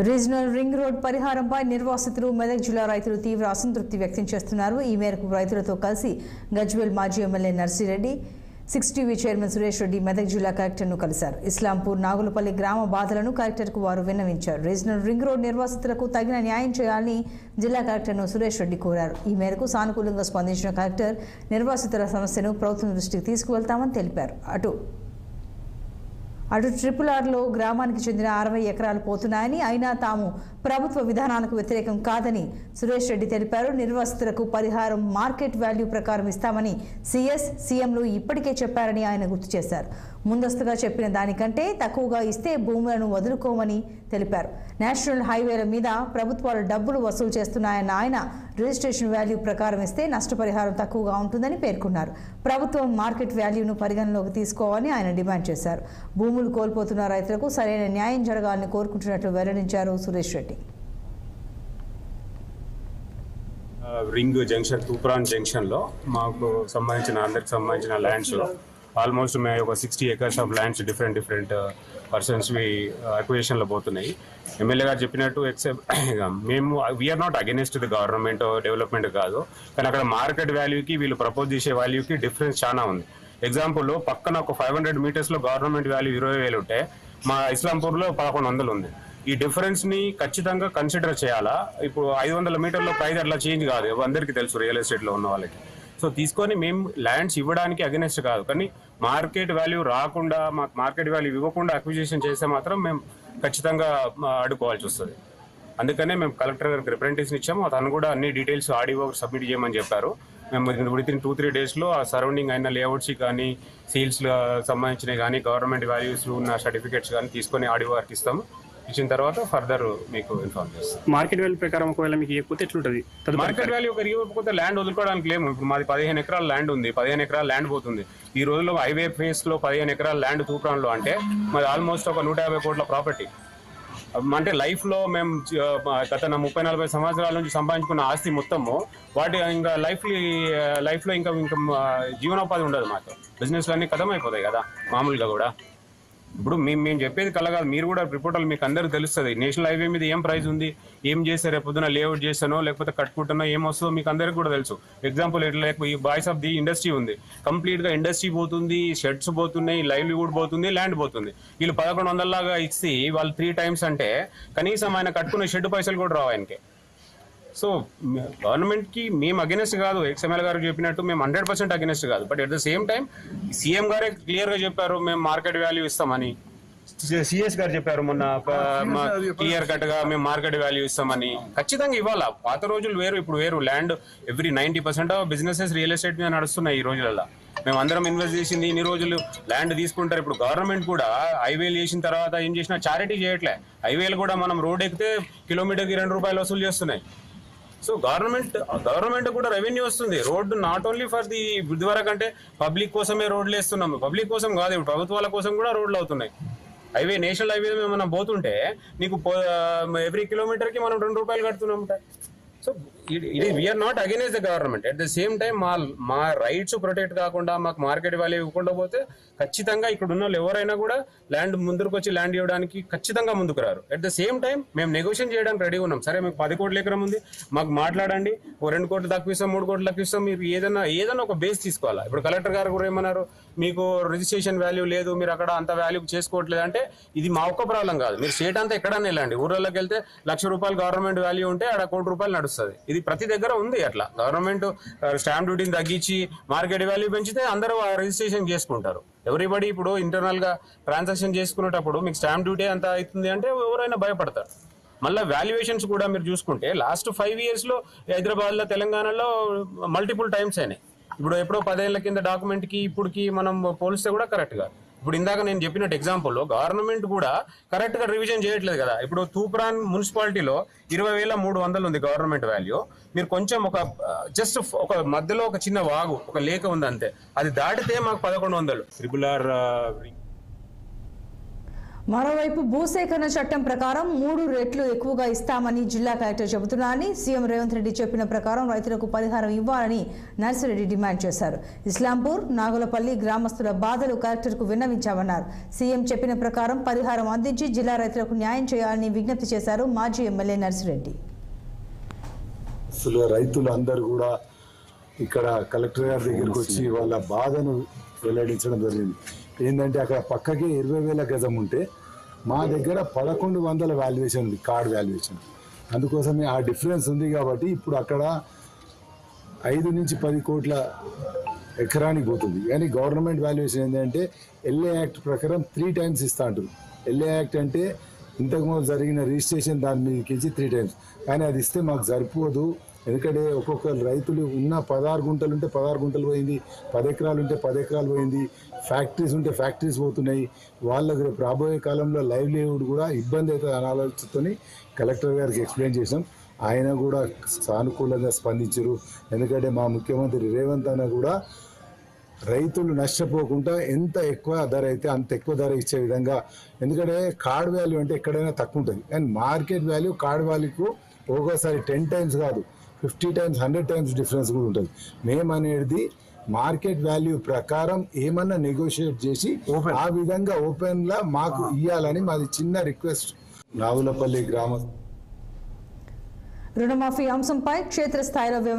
Regional ring road పరిహారంపై నిర్వాసితులు మెదక్ జిల్లా రైతులు తీవ్ర అసంతృప్తి వ్యక్తం చేస్తున్నారు. ఈ మేరకు రైతులతో కలిసి గజ్వేల్ మాజీ MLA Narsireddy, 6TV chairman Suresh Reddy Medak జిల్లా కలెక్టర్ను కలిశారు. ఇస్లాంపూర్ నాగులపల్లి గ్రామ బాధలను కలెక్టర్కు వారు విన్నవించారు. రీజనల్ రింగ్ రోడ్ నిర్వాసితులకు తగిన న్యాయం చేయాలని జిల్లా కలెక్టర్ను సురేష్ రెడ్డి కోరారు. ఈ మేరకు సానుకూలంగా స్పందించిన కలెక్టర్ నిర్వాసితుల సమస్యను ప్రభుత్వం దృష్టికి తీసుకువెళ్తామని తెలిపారు. అటు RRRలో గ్రామానికి చెందిన 60 ఎకరాలు పోతున్నాయని, అయినా తాము ప్రభుత్వ విధానాలకు వ్యతిరేకం కాదని సురేష్ రెడ్డి తెలిపారు. నిర్వాసితులకు పరిహారం మార్కెట్ వాల్యూ ప్రకారం ఇస్తామని సీఎంలు ఇప్పటికే చెప్పారని ఆయన గుర్తు చేశారు. ముందస్తుగా చెప్పిన దానికంటే తక్కువగా ఇస్తే భూములను వదులుకోమని తెలిపారు. నేషనల్ హైవేల మీద ప్రభుత్వాలు డబ్బులు వసూలు చేస్తున్నాయన్న ఆయన రిజిస్ట్రేషన్ వాల్యూ ప్రకారం ఇస్తే నష్టపరిహారం తక్కువగా ఉంటుందని పేర్కొన్నారు. ప్రభుత్వం మార్కెట్ వాల్యూను పరిగణలోకి తీసుకోవాలని ఆయన డిమాండ్ చేశారు. భూములు కోల్పోతున్న రైతులకు సరైన న్యాయం జరగాలని కోరుకుంటున్నట్లు వెల్లడించారు Suresh Reddy. Ring junction, Toopran junction లో మాకు అందరికి సంబంధించిన ల్యాండ్స్ లో ఆల్మోస్ట్ మేము ఒక 60 acres of lands different persons acquisition లో పోతున్నాయి. ఎమ్మెల్యే గారు చెప్పినట్టు మేము we are not against the government development కాదు, కానీ అక్కడ మార్కెట్ వాల్యూకి వీళ్ళు ప్రపోజ్ చేసే వాల్యూకి డిఫరెన్స్ చాలా ఉంది. ఎగ్జాంపుల్ పక్కన ఒక 500 meters లో గవర్నమెంట్ వాల్యూ 20,000 ఉంటే మా ఇస్లాంపూర్లో 1100 ఉంది. ఈ డిఫరెన్స్ ని ఖచ్చితంగా కన్సిడర్ చేయాలా. ఇప్పుడు 500 మీటర్ల ప్రైస్ అట్లా చేంజ్ కాదు, అందరికీ తెలుసు రియల్ ఎస్టేట్ లో ఉన్న వాళ్ళకి. సో తీసుకొని మేము ల్యాండ్స్ ఇవ్వడానికి అగెనెస్ట్ కాదు, కానీ మార్కెట్ వాల్యూ రాకుండా, మాకు మార్కెట్ వాల్యూ ఇవ్వకుండా అక్విజిషన్ చేస్తే మాత్రం మేము ఖచ్చితంగా అడ్డుకోవాల్సి వస్తుంది. అందుకనే మేము కలెక్టర్ గారికి రిప్రజెంటేషన్ ఇచ్చాము. తను కూడా అన్ని డీటెయిల్స్ ఆడియో సబ్మిట్ చేయమని చెప్పారు. మేము వితిన్ 2-3 daysలో ఆ సరౌండింగ్ అయిన లేఅవుట్స్ కానీ, సేల్స్ సంబంధించినవి కానీ, గవర్నమెంట్ వాల్యూస్ ఉన్న సర్టిఫికేట్స్ కానీ తీసుకొని ఆడియో వారికి ఇస్తాము. ఇచ్చిన తర్వాత ఫర్దర్ మీకు ఇన్ఫార్మ్ చేస్తాం. మార్కెట్ వాల్యూ ప్రకారం ఒకవేళ మీకు ఇవ్వకపోతే ఎట్లుంటుంది? మార్కెట్ వాల్యూ ఒక ఇవ్వకపోతే ల్యాండ్ వదులుకోవడానికి లేము. ఇప్పుడు మాది 15 ఎకరాల ల్యాండ్ ఉంది, 15 ఎకరాల ల్యాండ్ పోతుంది. ఈ రోజుల్లో హైవే ఫేస్ లో 15 ఎకరాల ల్యాండ్ తూప్రాన్లో అంటే మాది ఆల్మోస్ట్ ఒక 150 కోట్ల ప్రాపర్టీ. అంటే లైఫ్ లో మేము గత 30-40 సంవత్సరాల నుంచి సంపాదించుకున్న ఆస్తి మొత్తము వాటి ఇంకా లైఫ్ లో ఇంకా జీవనోపాధి ఉండదు. మాకు బిజినెస్ అన్ని కథం అయిపోతాయి కదా మామూలుగా కూడా. ఇప్పుడు మేము చెప్పేది కల కాదు, మీరు కూడా రిపోర్టర్లు మీకు అందరికీ తెలుస్తుంది. నేషనల్ హైవే మీద ఏం ప్రైస్ ఉంది, ఏం చేస్తే రేపు పొద్దున లేఅవుట్ చేస్తానో లేకపోతే కట్టుకుంటానో ఏమొస్తుందో మీకు అందరికీ కూడా తెలుసు. ఎగ్జాంపుల్ ఎట్లా ఈ బాయ్స్ ఆఫ్ ది ఇండస్ట్రీ ఉంది, కంప్లీట్ గా ఇండస్ట్రీ పోతుంది, షెడ్స్ పోతున్నాయి, లైవ్లీవుడ్ పోతుంది, ల్యాండ్ పోతుంది. వీళ్ళు 1100 లాగా ఇచ్చి వాళ్ళు 3 times అంటే కనీసం ఆయన కట్టుకునే షెడ్ పైసలు కూడా రావు ఆయనకి. సో గవర్నమెంట్ కి మేము అగెనెస్ట్ కాదు, ఎక్స్ఎంఎల్ గారు చెప్పినట్టు మేము 100% అగెనెస్ట్ కాదు. But at the same time CM గారే క్లియర్ గా చెప్పారు మేము మార్కెట్ వాల్యూ ఇస్తామని. సిఎస్ గారు చెప్పారు మొన్న క్లియర్ కట్ గా మేము మార్కెట్ వాల్యూ ఇస్తామని. ఖచ్చితంగా ఇవ్వాలా. పాత రోజులు వేరు, ఇప్పుడు వేరు. Land every 90% of businesses real estate మీద నడుస్తున్నాయి ఈ రోజులలో. మేము అందరం ఇన్వెస్ట్ చేసింది ఇన్ని రోజులు ల్యాండ్ తీసుకుంటారు. ఇప్పుడు గవర్నమెంట్ కూడా హైవేలు చేసిన తర్వాత ఏం చేసినా చారిటీ చేయట్లే. హైవేలు కూడా మనం రోడ్ ఎక్కితే కిలోమీటర్కి 2 రూపాయలు వసూలు చేస్తున్నాయి. సో గవర్నమెంట్ కూడా రెవెన్యూ వస్తుంది. Road not only for the ఇదివరకు అంటే పబ్లిక్ కోసమే రోడ్లు వేస్తున్నాము, పబ్లిక్ కోసం కాదు, ఇప్పుడు ప్రభుత్వాల కోసం కూడా రోడ్లు అవుతున్నాయి. హైవే నేషనల్ హైవే మనం పోతుంటే నీకు ఎవ్రీ కిలోమీటర్కి మనం 2 రూపాయలు కడుతున్నాం. సో ఇది we are not against the government. At the same time మా రైట్స్ ప్రొటెక్ట్ కాకుండా మాకు మార్కెట్ వాల్యూ ఇవ్వకుండా పోతే ఖచ్చితంగా ఇక్కడ ఉన్న వాళ్ళు ఎవరైనా కూడా ల్యాండ్ ముందుకు వచ్చి ల్యాండ్ ఇవ్వడానికి ఖచ్చితంగా ముందుకు రారు. అట్ ద సేమ్ టైం మేము నెగోషియేట్ చేయడానికి రెడీగా ఉన్నాం. సరే మీకు 10 కోట్ల ఎకరం ఉంది, మాకు మాట్లాడండి, ఓ 2 కోట్లు తక్కువిస్తాం, 3 కోట్లు తక్కువిస్తాం, మీరు ఏదైనా ఒక బేస్ తీసుకోవాలా. ఇప్పుడు కలెక్టర్ గారు కూడా ఏమన్నారు, మీకు రిజిస్ట్రేషన్ వాల్యూ లేదు, మీరు అక్కడ అంత వాల్యూ చేసుకోవట్లేదు అంటే ఇది మా ఒక్క ప్రాబ్లం కాదు. మీరు స్టేట్ అంతా ఎక్కడన్నా వెళ్ళండి, ఊర్లలోకి వెళ్తే ₹1,00,000 గవర్నమెంట్ వాల్యూ ఉంటే అక్కడ ₹1,00,00,000 నడుస్తుంది. ఇది ప్రతి దగ్గర ఉంది. అట్లా గవర్నమెంట్ స్టాంప్ డ్యూటీని తగ్గించి మార్కెట్ వాల్యూ పెంచితే అందరూ రిజిస్ట్రేషన్ చేసుకుంటారు. ఎవ్రీబడి ఇప్పుడు ఇంటర్నల్ గా ట్రాన్సాక్షన్ చేసుకునేటప్పుడు మీకు స్టాంప్ డ్యూటీ అంత అవుతుంది అంటే ఎవరైనా భయపడతారు. మళ్ళీ వాల్యుయేషన్స్ కూడా మీరు చూసుకుంటే లాస్ట్ 5 years లో హైదరాబాద్ లో, తెలంగాణలో మల్టిపుల్ టైమ్స్ అయినాయి. ఇప్పుడు ఎప్పుడో 10 ఏళ్ల కింద డాక్యుమెంట్ కి ఇప్పటికి మనం పోలిస్తే కూడా కరెక్ట్ గా. ఇప్పుడు ఇందాక నేను చెప్పినట్టు ఎగ్జాంపుల్లో గవర్నమెంట్ కూడా కరెక్ట్ గా రివిజన్ చేయట్లేదు కదా. ఇప్పుడు తూప్రాన్ మున్సిపాలిటీలో 20,300 ఉంది గవర్నమెంట్ వాల్యూ. మీరు కొంచెం జస్ట్ ఒక మధ్యలో ఒక చిన్న వాగు, ఒక లేక ఉంది అంతే, అది దాటితే మాకు 1,100. మరోవైపు భూసేకరణ చట్టం ప్రకారం 3 రెట్లు ఎక్కువగా ఇస్తామని జిల్లా కలెక్టర్ చెబుతున్నారని సీఎం రేవంత్ రెడ్డి చెప్పిన ప్రకారం రైతులకు పరిహారం ఇవ్వాలని నర్సిరెడ్డి డిమాండ్ చేశారు. ఇస్లాంపూర్, నాగులపల్లి గ్రామస్తుల బాధలు కలెక్టర్కు విన్నవించామన్నారు. సీఎం చెప్పిన ప్రకారం పరిహారం అందించి జిల్లా రైతులకు న్యాయం చేయాలని విజ్ఞప్తి చేశారు మాజీ ఎమ్మెల్యే నర్సిరెడ్డి. రైతులు అందరూ కూడా ఇక్కడ కలెక్టర్ గారి దగ్గరికి వచ్చి వాళ్ళ బాధను వెల్లడించడం జరిగింది. ఏంటంటే అక్కడ పక్కకి 20,000 గజం ఉంటే మా దగ్గర 1,100 వాల్యుయేషన్ ఉంది, కార్డ్ వాల్యుయేషన్. అందుకోసమే ఆ డిఫరెన్స్ ఉంది కాబట్టి ఇప్పుడు అక్కడ 5 నుంచి 10 కోట్ల ఎకరానికి పోతుంది. కానీ గవర్నమెంట్ వాల్యుయేషన్ ఏంటంటే ఎల్ఏ యాక్ట్ ప్రకారం 3 టైమ్స్ ఇస్తా అంటారు. ఎల్ఏ యాక్ట్ అంటే ఇంతకుముందు జరిగిన రిజిస్ట్రేషన్ దాని మీదకి ఇచ్చి 3 టైమ్స్, కానీ అది ఇస్తే మాకు సరిపోదు. ఎందుకంటే ఒక్కొక్క రైతులు ఉన్న 16 గుంటలు ఉంటే 16 గుంటలు పోయింది, 10 ఎకరాలు ఉంటే 10 ఎకరాలు పోయింది, ఫ్యాక్టరీస్ ఉంటే ఫ్యాక్టరీస్ పోతున్నాయి. వాళ్ళకి రేపు రాబోయే కాలంలో లైవ్లీహుడ్ కూడా ఇబ్బంది అవుతుంది అని ఆలోచనతో కలెక్టర్ గారికి ఎక్స్ప్లెయిన్ చేసాం. ఆయన కూడా సానుకూలంగా స్పందించారు. ఎందుకంటే మా ముఖ్యమంత్రి రేవంత్ అన్న కూడా రైతులు నష్టపోకుండా ఎంత ఎక్కువ ధర అయితే అంత ఎక్కువ ధర ఇచ్చే విధంగా, ఎందుకంటే కార్డ్ వాల్యూ అంటే ఎక్కడైనా తక్కువ ఉంటుంది, కానీ మార్కెట్ వాల్యూ కార్డ్ వాల్యూకు ఒక్కోసారి 10 టైమ్స్ కాదు 50 టైమ్స్ 100 టైమ్స్ డిఫరెన్స్ కూడా ఉంటుంది. మేమనేది మార్కెట్ వాల్యూ ప్రకారం ఏమన్నా నెగోషియేట్ చేసి ఆ విధంగా ఓపెన్లా మాకు ఇవ్వాలని మాది చిన్న రిక్వెస్ట్. నాగులపల్లి గ్రామ రుణమాఫీ అంశంపై క్షేత్రస్థాయిలో